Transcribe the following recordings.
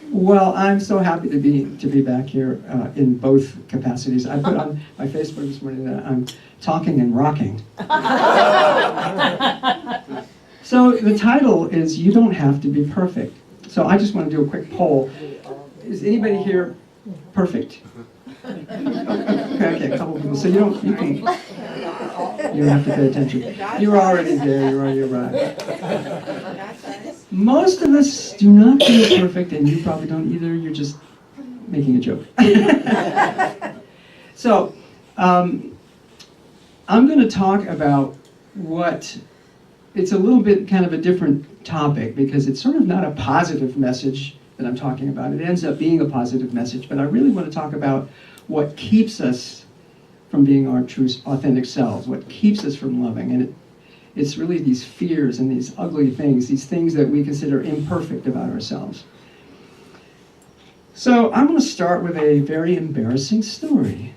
Well, I'm so happy to be back here in both capacities. I put on my Facebook this morning that I'm talking and rocking. So the title is "You Don't Have to Be Perfect." So I just want to do a quick poll. Is anybody here perfect? Okay, a couple people. So you don't have to pay attention. You're already there. You're already arrived. Most of us do not feel perfect, and you probably don't either. You're just making a joke. So, I'm going to talk about it's a little bit kind of a different topic because it's sort of not a positive message that I'm talking about. It ends up being a positive message, but I really want to talk about what keeps us from being our true, authentic selves, what keeps us from loving. And it's really these fears and these ugly things, these things that we consider imperfect about ourselves. So I'm going to start with a very embarrassing story.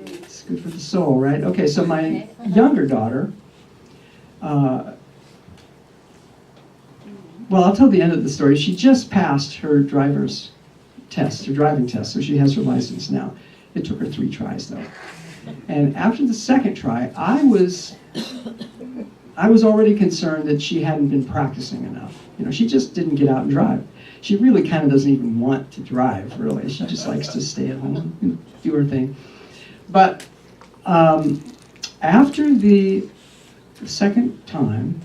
It's good for the soul, right? Okay, so my younger daughter, well, I'll tell the end of the story. She just passed her driver's test, her driving test, so she has her license now. It took her 3 tries, though. And after the second try, I was already concerned that she hadn't been practicing enough. You know, she just didn't get out and drive. She really kind of doesn't even want to drive, really. She just likes to stay at home and do her thing. But after the second time,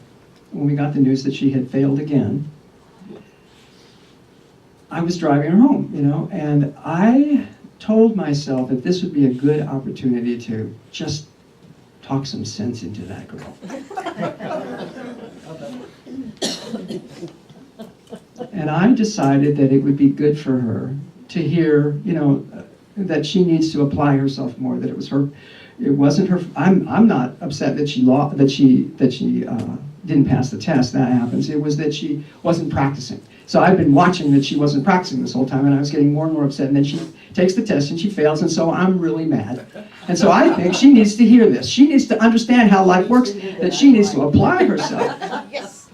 when we got the news that she had failed again, I was driving her home, you know, and I told myself that this would be a good opportunity to just talk some sense into that girl. And I decided that it would be good for her to hear, you know, that she needs to apply herself more, that it wasn't her, I'm not upset that she didn't pass the test. That happens. It was that she wasn't practicing. So I've been watching that she wasn't practicing this whole time, and I was getting more and more upset. And then she takes the test and she fails, and so I'm really mad. And so I think she needs to hear this. She needs to understand how life works, that she needs to apply herself. Yes.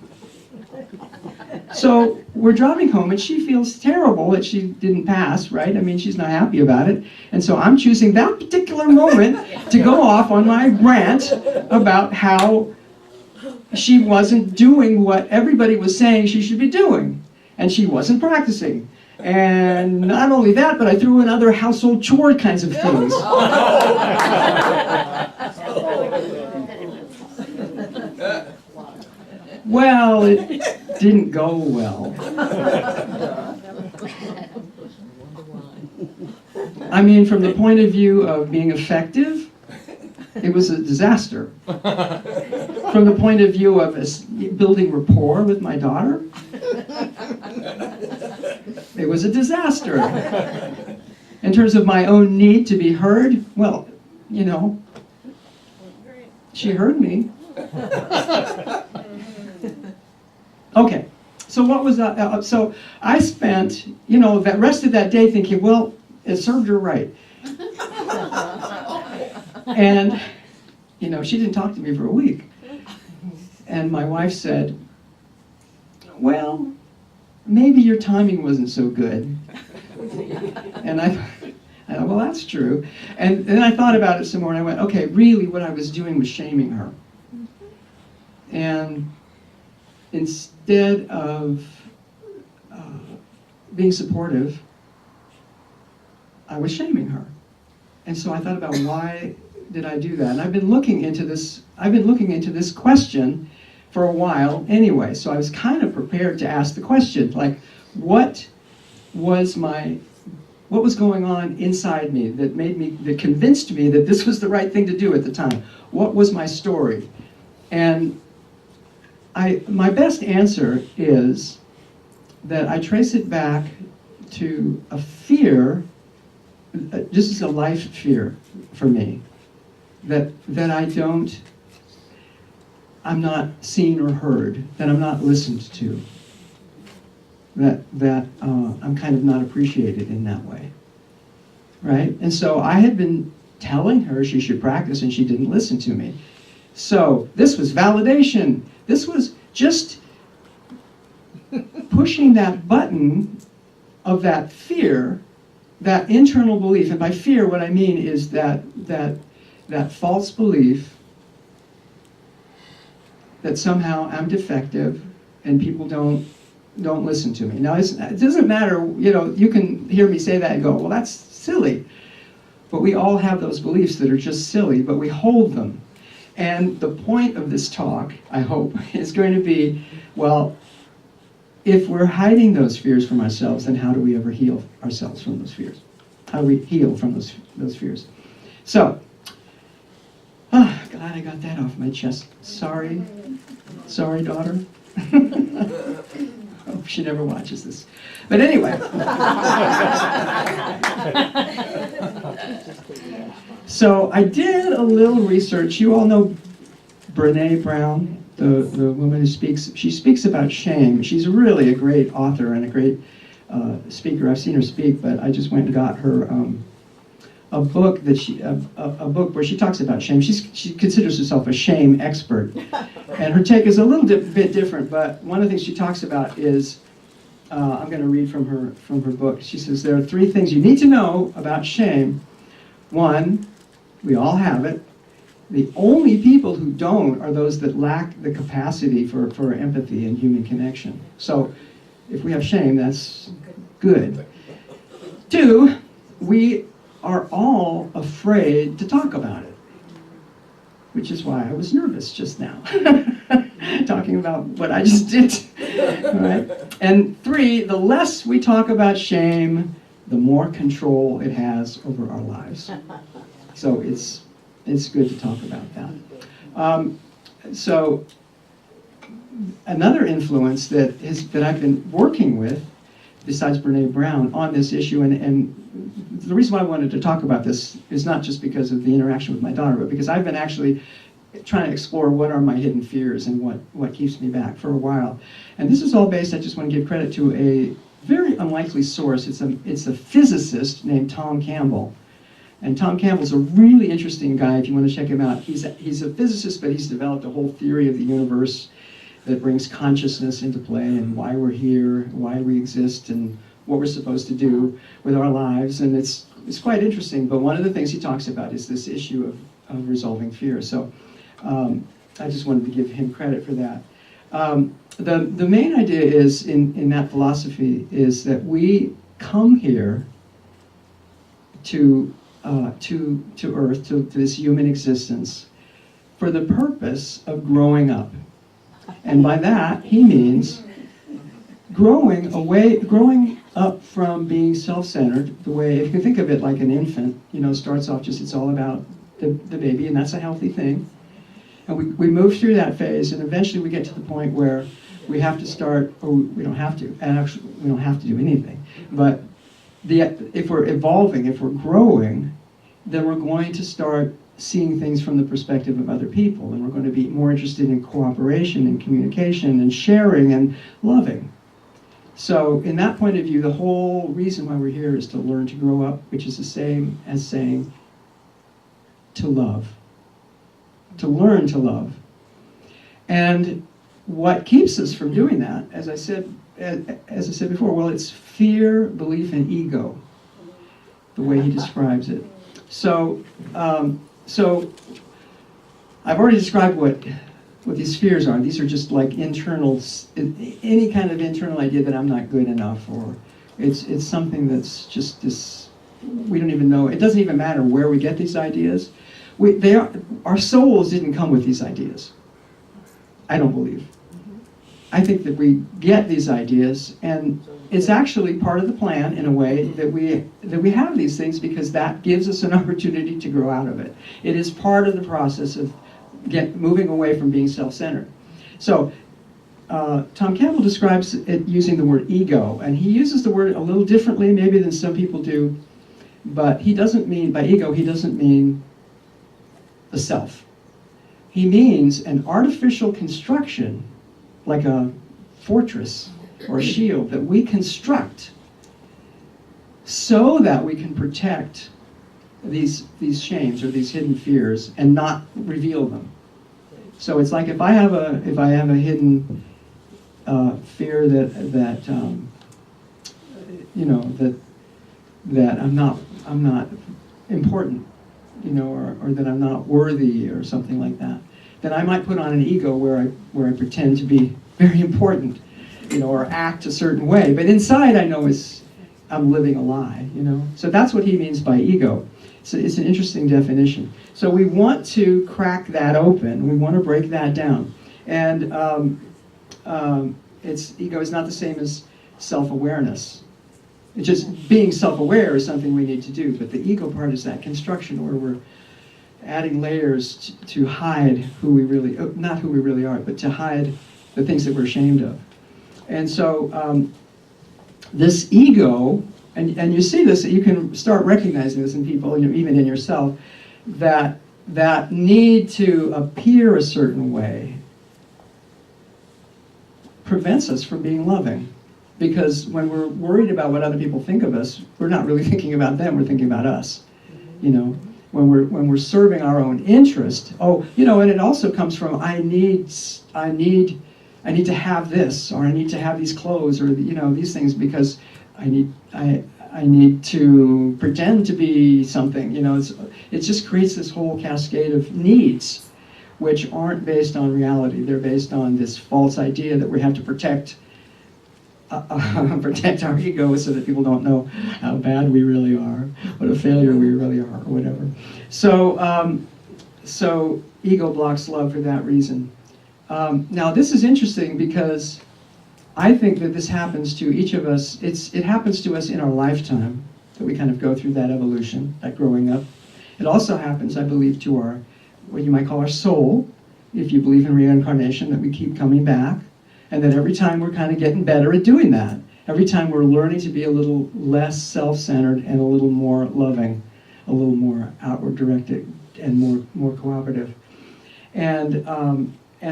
So we're driving home, and she feels terrible that she didn't pass, right? I mean, she's not happy about it. And so I'm choosing that particular moment to go off on my rant about how she wasn't doing what everybody was saying she should be doing. And she wasn't practicing. And not only that, but I threw in other household chore kinds of things. Well, it didn't go well. I mean, from the point of view of being effective, it was a disaster. From the point of view of building rapport with my daughter, it was a disaster. In terms of my own need to be heard, well, you know, she heard me. Okay, so what was that? So I spent, you know, the rest of that day thinking, well, it served her right. And, you know, she didn't talk to me for a week. And my wife said, well, maybe your timing wasn't so good. And I thought, well, that's true. And then I thought about it some more, and I went, okay, really what I was doing was shaming her. And instead of being supportive, I was shaming her. And so I thought about, why did I do that? And I've been looking into this question for a while anyway. So I was kind of prepared to ask the question, like, what was going on inside me that convinced me that this was the right thing to do at the time? What was my story? And my best answer is that I trace it back to a fear. This is a life fear for me, that I'm not seen or heard, that I'm not listened to, that I'm kind of not appreciated in that way, right? And so I had been telling her she should practice, and she didn't listen to me. So this was validation. This was just pushing that button of that fear, that internal belief, and by fear what I mean is that false belief that somehow I'm defective and people don't listen to me. Now, it doesn't matter, you can hear me say that and go, well, that's silly. But we all have those beliefs that are just silly, but we hold them. And the point of this talk, I hope, is going to be, well, if we're hiding those fears from ourselves, then how do we ever heal ourselves from those fears? How do we heal from those fears? So, glad I got that off my chest. Sorry, daughter. Hope she never watches this. But anyway. So I did a little research. You all know Brené Brown, the woman who speaks. She speaks about shame. She's really a great author and a great speaker. I've seen her speak, but I just went and got her a book a book where she talks about shame. She considers herself a shame expert, and her take is a little bit different. But one of the things she talks about is, I'm going to read from her book. She says there are 3 things you need to know about shame. 1, we all have it. The only people who don't are those that lack the capacity for empathy and human connection. So, if we have shame, that's good. 2, we are all afraid to talk about it, which is why I was nervous just now, talking about what I just did. Right? And 3, the less we talk about shame, the more control it has over our lives. So it's good to talk about that. So another influence that I've been working with, besides Brené Brown, on this issue, and the reason why I wanted to talk about this is not just because of the interaction with my daughter, but because I've been actually trying to explore what are my hidden fears and what keeps me back for a while. And this is all based, I just want to give credit to a very unlikely source. It's a physicist named Tom Campbell. And Tom Campbell's a really interesting guy if you want to check him out. He's a physicist, but he's developed a whole theory of the universe that brings consciousness into play and why we're here, why we exist, and what we're supposed to do with our lives. And it's quite interesting, but one of the things he talks about is this issue of resolving fear. So I just wanted to give him credit for that. The main idea is, in that philosophy, is that we come here to Earth, to this human existence, for the purpose of growing up. And by that, he means growing up from being self-centered, the way, if you can think of it like an infant, starts off just, it's all about the baby, and that's a healthy thing. And we move through that phase, and eventually we get to the point where we have to start, or we don't have to, and actually we don't have to do anything. But if we're evolving, if we're growing, then we're going to start seeing things from the perspective of other people, and we're going to be more interested in cooperation and communication and sharing and loving. So in that point of view, the whole reason why we're here is to learn to grow up, which is the same as saying to love. To learn to love. And what keeps us from doing that, as I said before, well, it's fear, belief, and ego, the way he describes it. So I've already described what these fears are. These are just like internal, any kind of internal idea that I'm not good enough, or it's something that's just this, we don't even know, it doesn't even matter where we get these ideas. Our souls didn't come with these ideas. I don't believe. I think that we get these ideas, and it's actually part of the plan in a way that we have these things because that gives us an opportunity to grow out of it. It is part of the process of moving away from being self-centered. So Tom Campbell describes it using the word ego, and he uses the word a little differently maybe than some people do, but he doesn't mean, by ego, he doesn't mean the self. He means an artificial construction, like a fortress or a shield that we construct so that we can protect these shames or these hidden fears and not reveal them. So it's like if I have a hidden fear that that I'm not important, or that I'm not worthy or something like that, then I might put on an ego where I pretend to be very important, or act a certain way. But inside I know I'm living a lie, So that's what he means by ego. So it's an interesting definition. So we want to crack that open. We want to break that down. And ego is not the same as self-awareness. It's just being self-aware is something we need to do, but the ego part is that construction where we're adding layers to hide who we really, not who we really are, but to hide the things that we're ashamed of. And so this ego, and you see this, you can start recognizing this in people, even in yourself, that need to appear a certain way prevents us from being loving. Because when we're worried about what other people think of us, we're not really thinking about them, we're thinking about us. When we're serving our own interest, and it also comes from I need to have this, or I need to have these clothes, or these things, because I need to pretend to be something. It just creates this whole cascade of needs, which aren't based on reality. They're based on this false idea that we have to protect our ego so that people don't know how bad we really are, what a failure we really are, or whatever. So ego blocks love for that reason. Now this is interesting because I think that this happens to each of us. It happens to us in our lifetime, that we kind of go through that evolution, that growing up. It also happens, I believe, to our, what you might call our soul, if you believe in reincarnation, that we keep coming back. And that every time we're kind of getting better at doing that. Every time we're learning to be a little less self-centered and a little more loving, a little more outward directed and more cooperative. And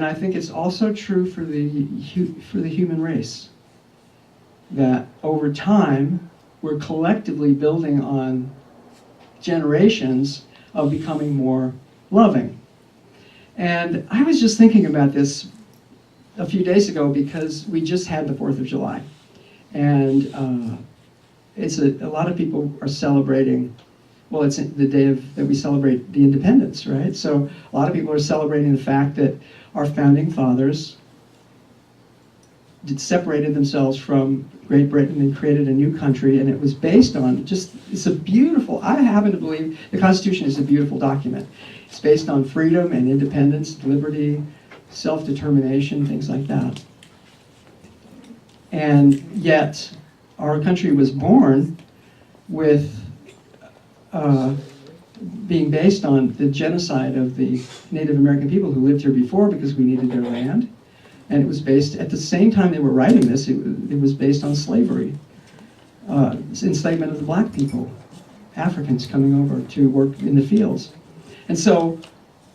I think it's also true for the human race, that over time we're collectively building on generations of becoming more loving. And I was just thinking about this a few days ago because we just had the 4th of July. And a lot of people are celebrating, well, it's the day that we celebrate the independence, right? So a lot of people are celebrating the fact that our founding fathers separated themselves from Great Britain and created a new country, and it was based on it's a beautiful, I happen to believe the Constitution is a beautiful document. It's based on freedom and independence, liberty, self-determination, things like that. And yet, our country was born with being based on the genocide of the Native American people who lived here before because we needed their land. And it was based, at the same time they were writing this, it was based on slavery. Enslavement of the black people, Africans coming over to work in the fields. And so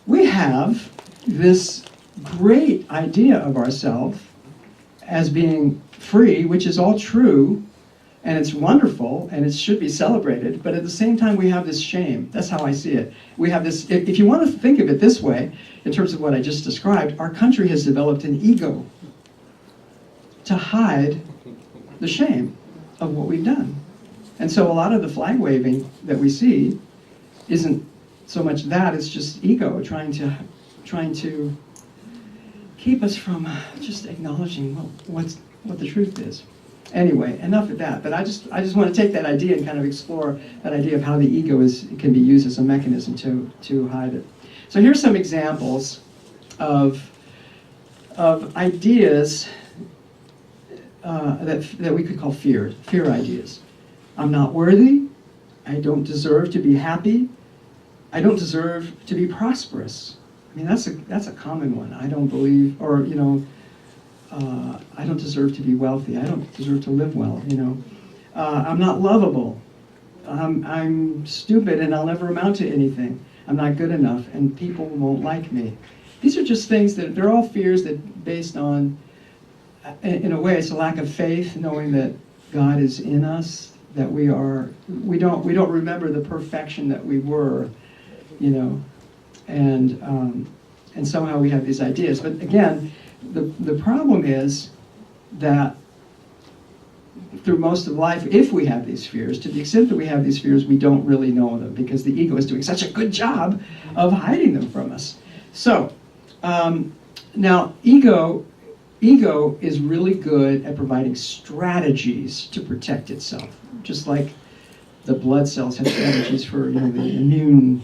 we have this great idea of ourselves as being free, which is all true, and it's wonderful, and it should be celebrated, but at the same time we have this shame. That's how I see it. We have this, if you want to think of it this way, in terms of what I just described, our country has developed an ego to hide the shame of what we've done. And so a lot of the flag waving that we see isn't so much that, it's just ego trying to keep us from just acknowledging what the truth is. Anyway, enough of that. But I just want to take that idea and kind of explore that idea of how the ego can be used as a mechanism to hide it. So here's some examples of ideas that we could call fear ideas. I'm not worthy. I don't deserve to be happy. I don't deserve to be prosperous. I mean, that's a common one. I don't believe, or I don't deserve to be wealthy. I don't deserve to live well. I'm not lovable. I'm stupid and I'll never amount to anything. I'm not good enough and people won't like me. These are just things that they're all fears that based on, in a way, it's a lack of faith, knowing that God is in us, that we don't remember the perfection that we were, and somehow we have these ideas. But again, the problem is that through most of life, if we have these fears, to the extent that we have these fears, we don't really know them because the ego is doing such a good job of hiding them from us. So, now ego is really good at providing strategies to protect itself, just like the blood cells have strategies for the immune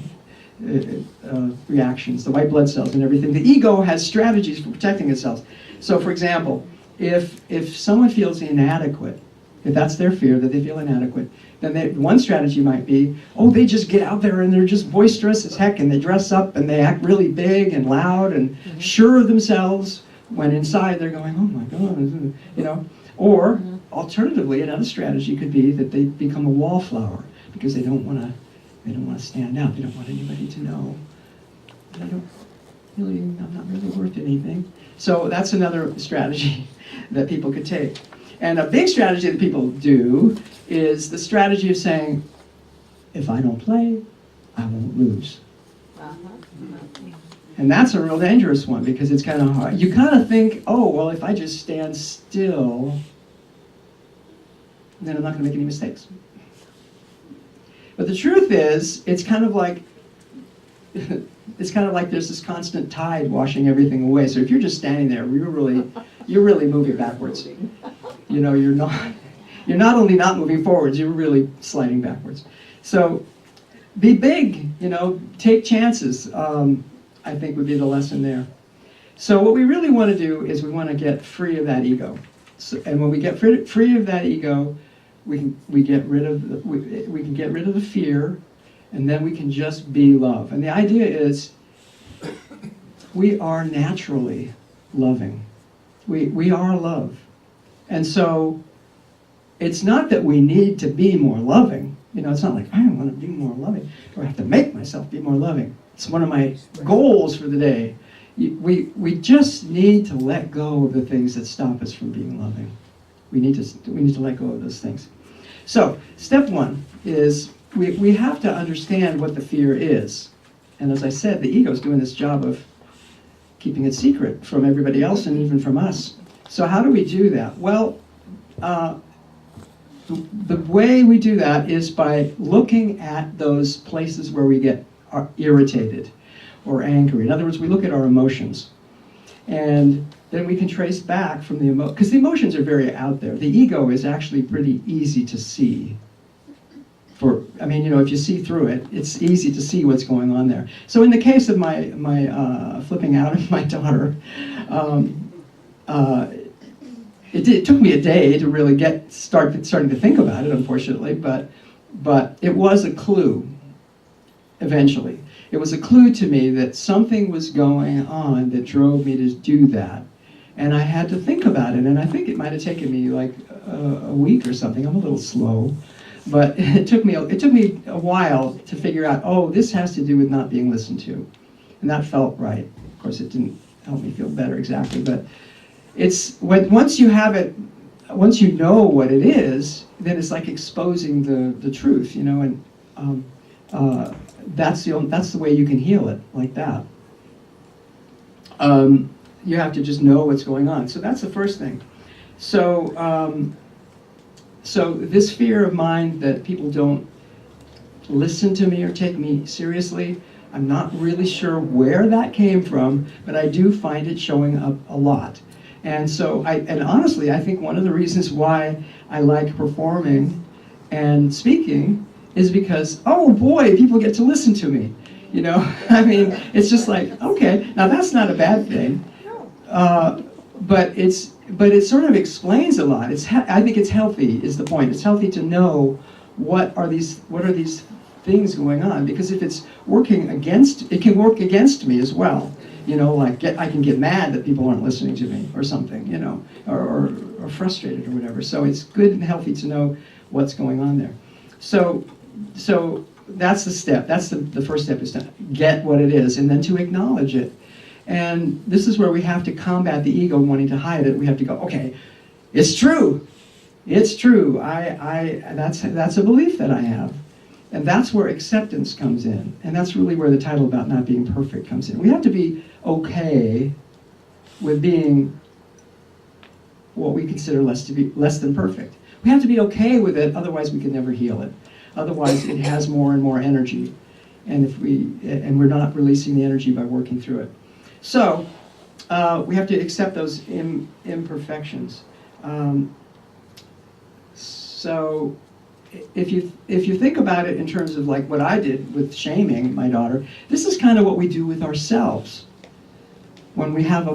reactions, the white blood cells and everything. The ego has strategies for protecting itself. So, for example, if someone feels inadequate, if that's their fear, that they feel inadequate, then one strategy might be, they just get out there and they're just boisterous as heck and they dress up and they act really big and loud and sure of themselves, when inside they're going, oh my God, Or alternatively, another strategy could be that they become a wallflower because they don't want to stand out. They don't want anybody to know. I'm not really worth anything. So that's another strategy that people could take. And a big strategy that people do is the strategy of saying, if I don't play, I won't lose. And that's a real dangerous one because it's kind of hard. You kind of think, if I just stand still, then I'm not going to make any mistakes. But the truth is, it's kind of like there's this constant tide washing everything away. So if you're just standing there, you're really moving backwards. You're not only not moving forwards, you're really sliding backwards. So be big, take chances, I think would be the lesson there. So what we really want to do is we want to get free of that ego. And when we get free of that ego, we can get rid of the fear, and then we can just be love. And the idea is we are naturally loving. We are love. And so it's not that we need to be more loving. It's not like, I want to be more loving, or I have to make myself be more loving. It's one of my goals for the day. We just need to let go of the things that stop us from being loving. We need to let go of those things. So, step one is we have to understand what the fear is. And as I said, the ego is doing this job of keeping it secret from everybody else and even from us. So how do we do that? Well, the way we do that is by looking at those places where we get irritated or angry. In other words, we look at our emotions. And then we can trace back from the emotion, because the emotions are very out there. The ego is actually pretty easy to see. If you see through it, it's easy to see what's going on there. So in the case of my flipping out of my daughter, it took me a day to really starting to think about it, unfortunately, but it was a clue eventually. It was a clue to me that something was going on that drove me to do that. And I had to think about it, and I think it might have taken me like a week or something. I'm a little slow. But it took me a while to figure out, this has to do with not being listened to. And that felt right. Of course, it didn't help me feel better exactly, but once you have it, once you know what it is, then it's like exposing the truth, and that's the way you can heal it, like that. You have to just know what's going on. So that's the first thing. So this fear of mine that people don't listen to me or take me seriously, I'm not really sure where that came from, but I do find it showing up a lot. And so, honestly, I think one of the reasons why I like performing and speaking is because, people get to listen to me. It's just like, okay, now that's not a bad thing, but it sort of explains a lot. I think it's healthy, is the point. It's healthy to know what are these things going on, because if it's working against, it can work against me as well. I can get mad that people aren't listening to me or something, or frustrated or whatever. So it's good and healthy to know what's going on there. So that's the step. That's the first step, is to get what it is and then to acknowledge it. And this is where we have to combat the ego wanting to hide it. We have to go, okay, it's true. It's true. That's a belief that I have. And that's where acceptance comes in. And that's really where the title about not being perfect comes in. We have to be okay with being what we consider less than perfect. We have to be okay with it, otherwise we can never heal it. Otherwise it has more and more energy, and we're not releasing the energy by working through it. So we have to accept those imperfections. So if you think about it in terms of like what I did with shaming my daughter, this is kind of what we do with ourselves. When we have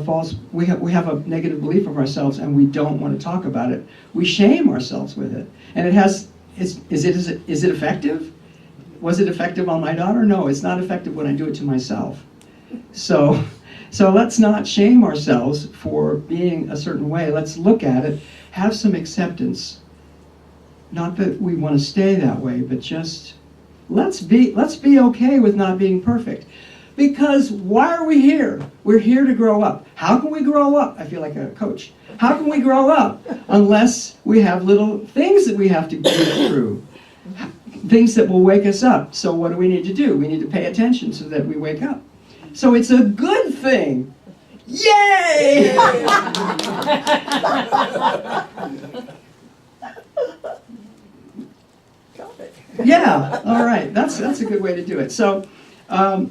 we have a negative belief of ourselves and we don't want to talk about it, we shame ourselves with it. And is it effective? Was it effective on my daughter? No, it's not effective when I do it to myself. So let's not shame ourselves for being a certain way. Let's look at it, have some acceptance. Not that we want to stay that way, but just let's be okay with not being perfect. Because why are we here? We're here to grow up. How can we grow up? I feel like a coach. How can we grow up unless we have little things that we have to go through? Things that will wake us up. So what do we need to do? We need to pay attention so that we wake up. So it's a good thing. Yay! Yeah, all right. That's a good way to do it. So, and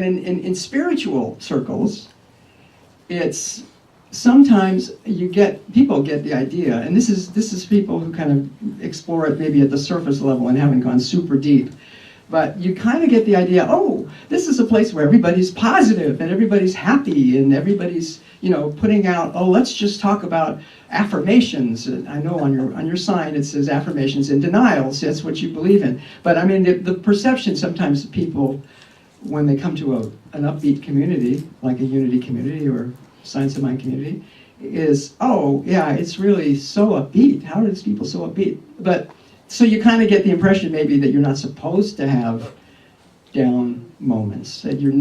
in spiritual circles, it's sometimes people get the idea, and this is people who kind of explore it maybe at the surface level and haven't gone super deep. But you kind of get the idea, oh, this is a place where everybody's positive and everybody's happy and everybody's, putting out, oh, let's just talk about affirmations. And I know on your sign it says affirmations and denials. That's what you believe in. But I mean, the perception sometimes people, when they come to an upbeat community, like a unity community or Science of Mind community, is, oh, yeah, it's really so upbeat. How are these people so upbeat? But so you kind of get the impression maybe that you're not supposed to have down moments, that you're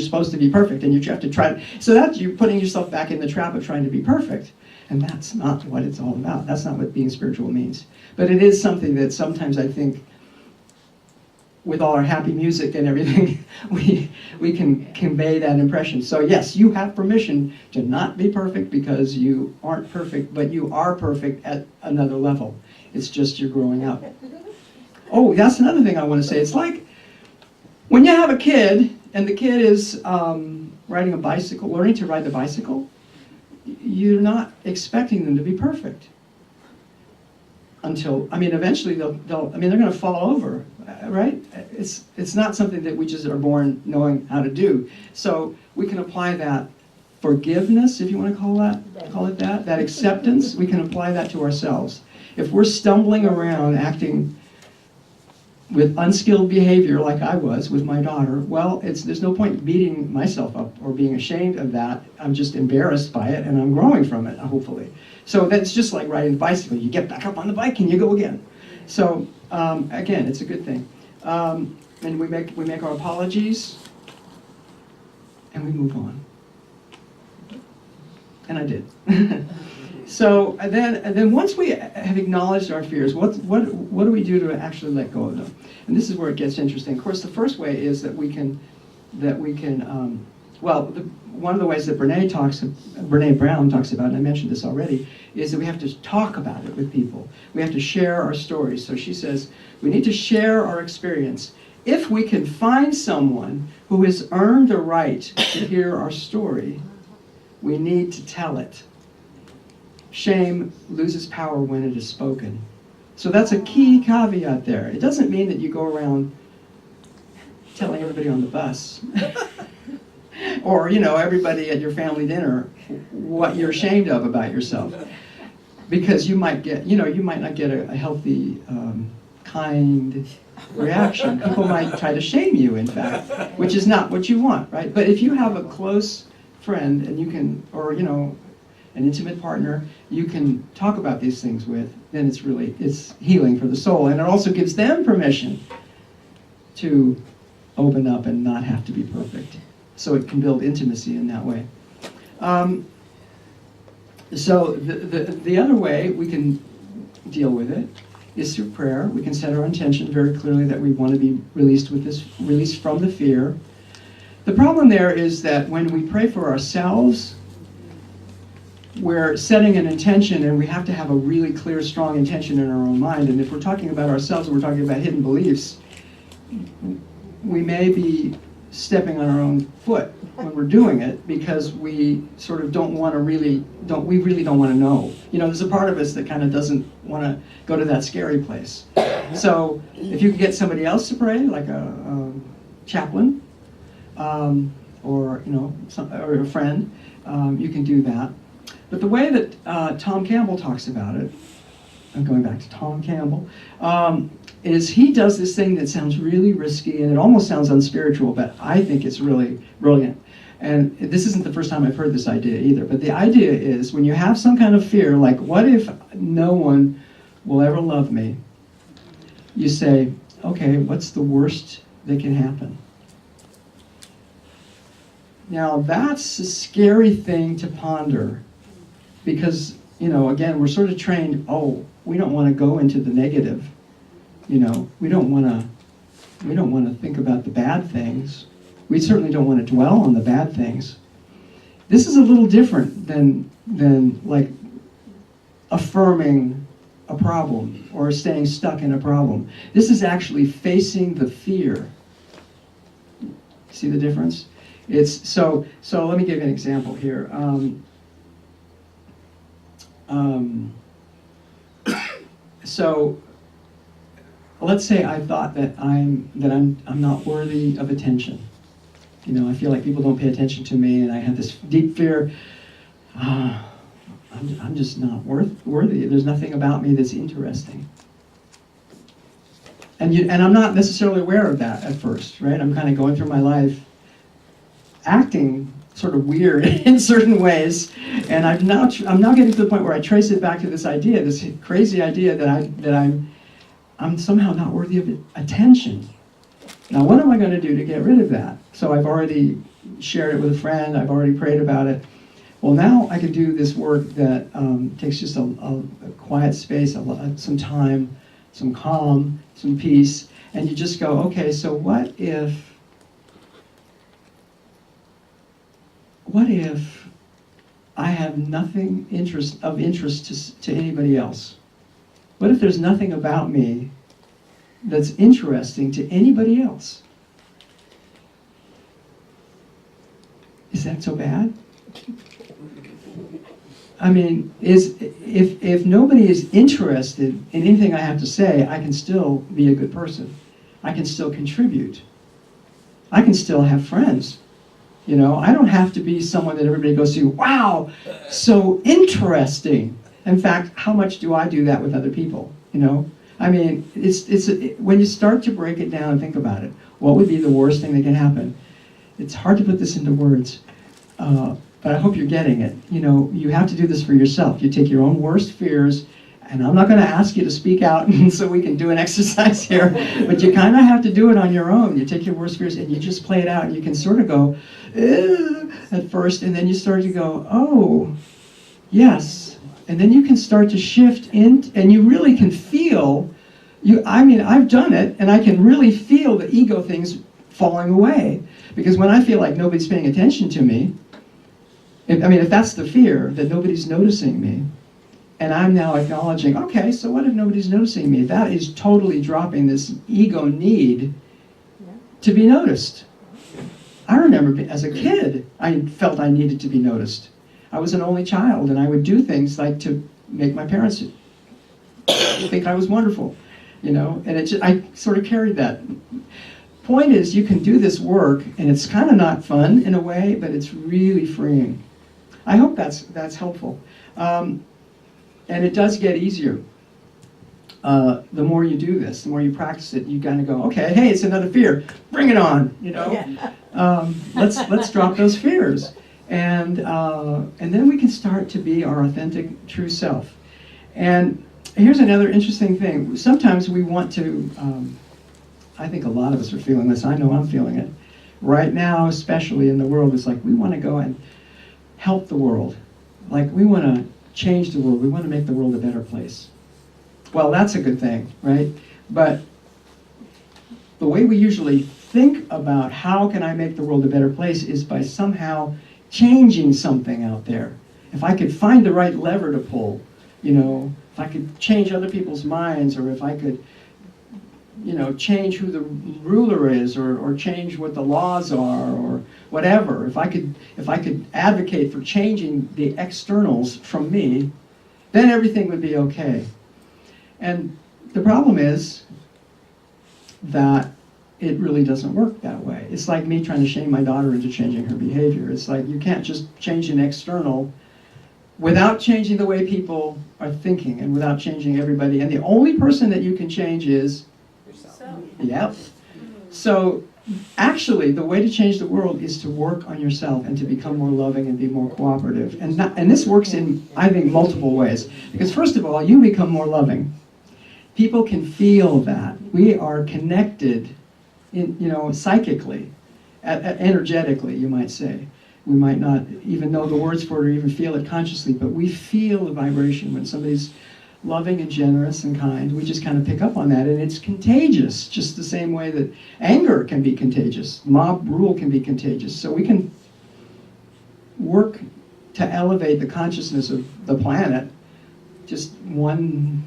supposed to be perfect, and you have to try. So that you're putting yourself back in the trap of trying to be perfect, and that's not what it's all about. That's not what being spiritual means. But it is something that sometimes I think, with all our happy music and everything, we can convey that impression. So yes, you have permission to not be perfect because you aren't perfect, but you are perfect at another level. It's just you're growing up. Oh, that's another thing I want to say. It's like when you have a kid and the kid is riding a bicycle, learning to ride the bicycle, you're not expecting them to be perfect. Eventually they're going to fall over, right? It's not something that we just are born knowing how to do. So we can apply that forgiveness, if you want to call it that acceptance, we can apply that to ourselves. If we're stumbling around acting with unskilled behavior like I was with my daughter, well, there's no point beating myself up or being ashamed of that. I'm just embarrassed by it and I'm growing from it, hopefully. So that's just like riding a bicycle. You get back up on the bike and you go again. So again, it's a good thing. And we make our apologies and we move on. And I did. So and then once we have acknowledged our fears, what do we do to actually let go of them? And this is where it gets interesting. Of course, the first way is that we can one of the ways that Brene Brown talks about, and I mentioned this already, is that we have to talk about it with people. We have to share our stories. So she says we need to share our experience. If we can find someone who has earned the right to hear our story, we need to tell it. Shame loses power when it is spoken. So that's a key caveat there. It doesn't mean that you go around telling everybody on the bus or, everybody at your family dinner what you're ashamed of about yourself. Because you might not get a healthy, kind reaction. People might try to shame you, in fact, which is not what you want, right? But if you have a close friend and you can, or, an intimate partner you can talk about these things with, then it's healing for the soul. And it also gives them permission to open up and not have to be perfect. So it can build intimacy in that way. So the other way we can deal with it is through prayer. We can set our intention very clearly that we want to be released from the fear. The problem there is that when we pray for ourselves, we're setting an intention, and we have to have a really clear, strong intention in our own mind. And if we're talking about ourselves and we're talking about hidden beliefs, we may be stepping on our own foot when we're doing it, because we sort of really don't want to know. There's a part of us that kind of doesn't want to go to that scary place. So if you could get somebody else to pray, like a chaplain, or a friend, you can do that. But the way that Tom Campbell talks about it, I'm going back to Tom Campbell, is he does this thing that sounds really risky, and it almost sounds unspiritual, but I think it's really brilliant. And this isn't the first time I've heard this idea either, but the idea is, when you have some kind of fear, like, what if no one will ever love me? You say, okay, what's the worst that can happen? Now, that's a scary thing to ponder, because, again, we're sort of trained, we don't want to go into the negative. We don't want to think about the bad things. We certainly don't want to dwell on the bad things. This is a little different than like affirming a problem or staying stuck in a problem. This is actually facing the fear. See the difference? It's so let me give you an example here. So let's say I thought that I'm not worthy of attention. I feel like people don't pay attention to me, and I have this deep fear. I'm just not worthy. There's nothing about me that's interesting. And I'm not necessarily aware of that at first, right? I'm kind of going through my life acting sort of weird in certain ways, and I'm now getting to the point where I trace it back to this idea, this crazy idea that I'm somehow not worthy of attention. Now, what am I going to do to get rid of that? So I've already shared it with a friend. I've already prayed about it. Well, now I can do this work that takes just a quiet space, some time, some calm, some peace, and you just go, okay, so what if I have nothing of interest to anybody else? What if there's nothing about me that's interesting to anybody else? Is that so bad? I mean, if nobody is interested in anything I have to say, I can still be a good person. I can still contribute. I can still have friends. I don't have to be someone that everybody goes to, wow, so interesting. In fact, how much do I do that with other people? I mean, when you start to break it down and think about it, what would be the worst thing that can happen? It's hard to put this into words, but I hope you're getting it. You have to do this for yourself. You take your own worst fears, and I'm not going to ask you to speak out so we can do an exercise here, but you kind of have to do it on your own. You take your worst fears and you just play it out, and you can sort of go, at first, and then you start to go, oh, yes. And then you can start to shift in, and you really can feel, I've done it, and I can really feel the ego things falling away. Because when I feel like nobody's paying attention to me, if that's the fear, that nobody's noticing me, and I'm now acknowledging, okay, so what if nobody's noticing me? That is totally dropping this ego need to be noticed. I remember as a kid, I felt I needed to be noticed. I was an only child, and I would do things like to make my parents think I was wonderful, and I sort of carried that. Point is, you can do this work, and it's kind of not fun in a way, but it's really freeing. I hope that's helpful. And it does get easier. The more you do this, the more you practice it, you kind of go, okay, hey, it's another fear. Bring it on, Let's drop those fears. And then we can start to be our authentic, true self. And here's another interesting thing. Sometimes we want to, I think a lot of us are feeling this. I know I'm feeling it. Right now, especially in the world, it's like we want to go and help the world. Like we want to change the world. We want to make the world a better place. Well, that's a good thing, right? But the way we usually think about how can I make the world a better place is by somehow changing something out there. if I could find the right lever to pull, if I could change other people's minds, or if I could, change who the ruler is, or change what the laws are, or whatever. If I could advocate for changing the externals from me, then everything would be okay. And the problem is that it really doesn't work that way. It's like me trying to shame my daughter into changing her behavior. It's like you can't just change an external without changing the way people are thinking and without changing everybody. And the only person that you can change is yourself. Yep. So actually, the way to change the world is to work on yourself and to become more loving and be more cooperative. And this works in, I think, multiple ways. Because first of all, you become more loving. People can feel that. We are connected, psychically, energetically, you might say. We might not even know the words for it or even feel it consciously, but we feel the vibration when somebody's loving and generous and kind. We just kind of pick up on that, and it's contagious, just the same way that anger can be contagious. Mob rule can be contagious. So we can work to elevate the consciousness of the planet, just one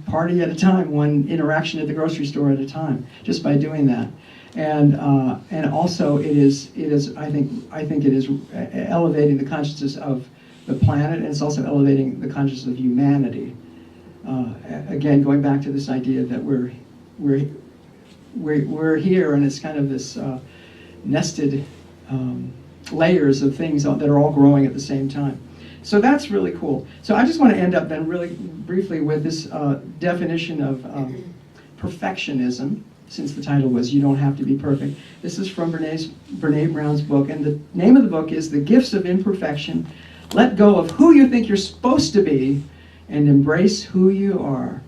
party at a time, one interaction at the grocery store at a time, just by doing that. And also it is I think it is elevating the consciousness of the planet, and it's also elevating the consciousness of humanity. Again, going back to this idea that we're here, and it's kind of this nested layers of things that are all growing at the same time. So that's really cool. So I just want to end up then really briefly with this definition of perfectionism, since the title was You Don't Have to Be Perfect. This is from Brene Brown's book, and the name of the book is The Gifts of Imperfection. Let go of who you think you're supposed to be and embrace who you are.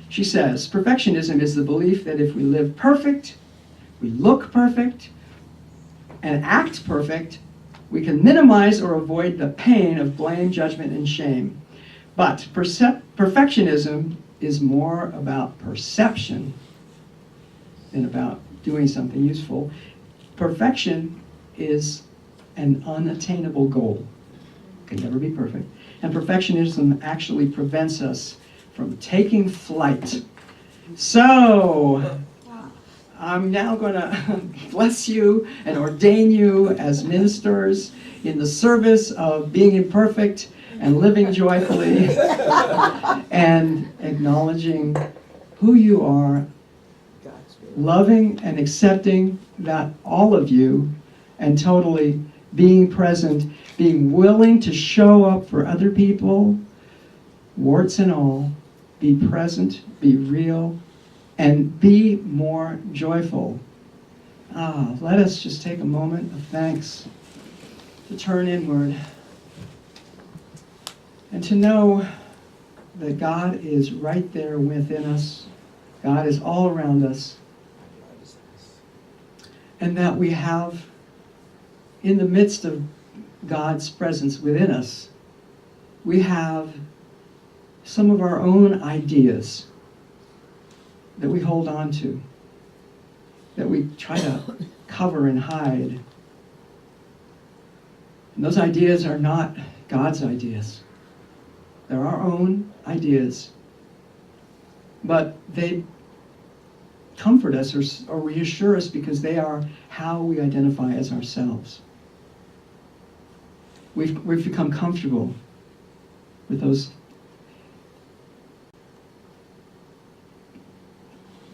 She says, perfectionism is the belief that if we live perfect, we look perfect, and act perfect, we can minimize or avoid the pain of blame, judgment, and shame. But perfectionism is more about perception than about doing something useful. Perfection is an unattainable goal. It can never be perfect. And perfectionism actually prevents us from taking flight. So, I'm now going to bless you and ordain you as ministers in the service of being imperfect and living joyfully and acknowledging who you are, loving and accepting that all of you, and totally being present, being willing to show up for other people, warts and all, be present, be real, and be more joyful. Let us just take a moment of thanks to turn inward and to know that God is right there within us. God is all around us. And that we have, in the midst of God's presence within us, we have some of our own ideas that we hold on to, that we try to cover and hide. And those ideas are not God's ideas. They're our own ideas. But they comfort us or reassure us because they are how we identify as ourselves. We've become comfortable with those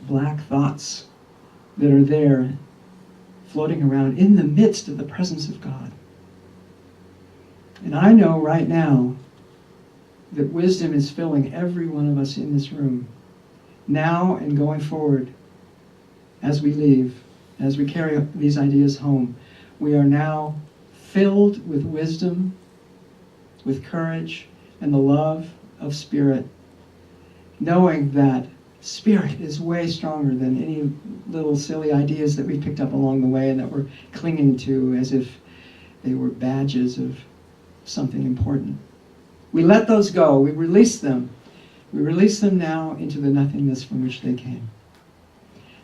black thoughts that are there floating around in the midst of the presence of God. And I know right now that wisdom is filling every one of us in this room, now and going forward. As we leave, as we carry these ideas home, we are now filled with wisdom, with courage, and the love of Spirit, knowing that Spirit is way stronger than any little silly ideas that we picked up along the way and that we're clinging to as if they were badges of something important. We let those go. We release them. We release them now into the nothingness from which they came.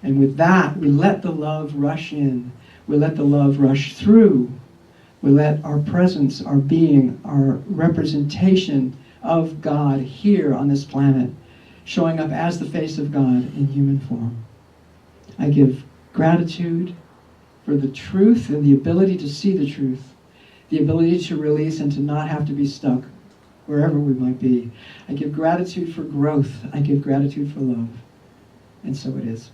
And with that, we let the love rush in. We let the love rush through We let our presence, our being, our representation of God here on this planet, showing up as the face of God in human form. I give gratitude for the truth and the ability to see the truth, the ability to release and to not have to be stuck wherever we might be. I give gratitude for growth. I give gratitude for love. And so it is.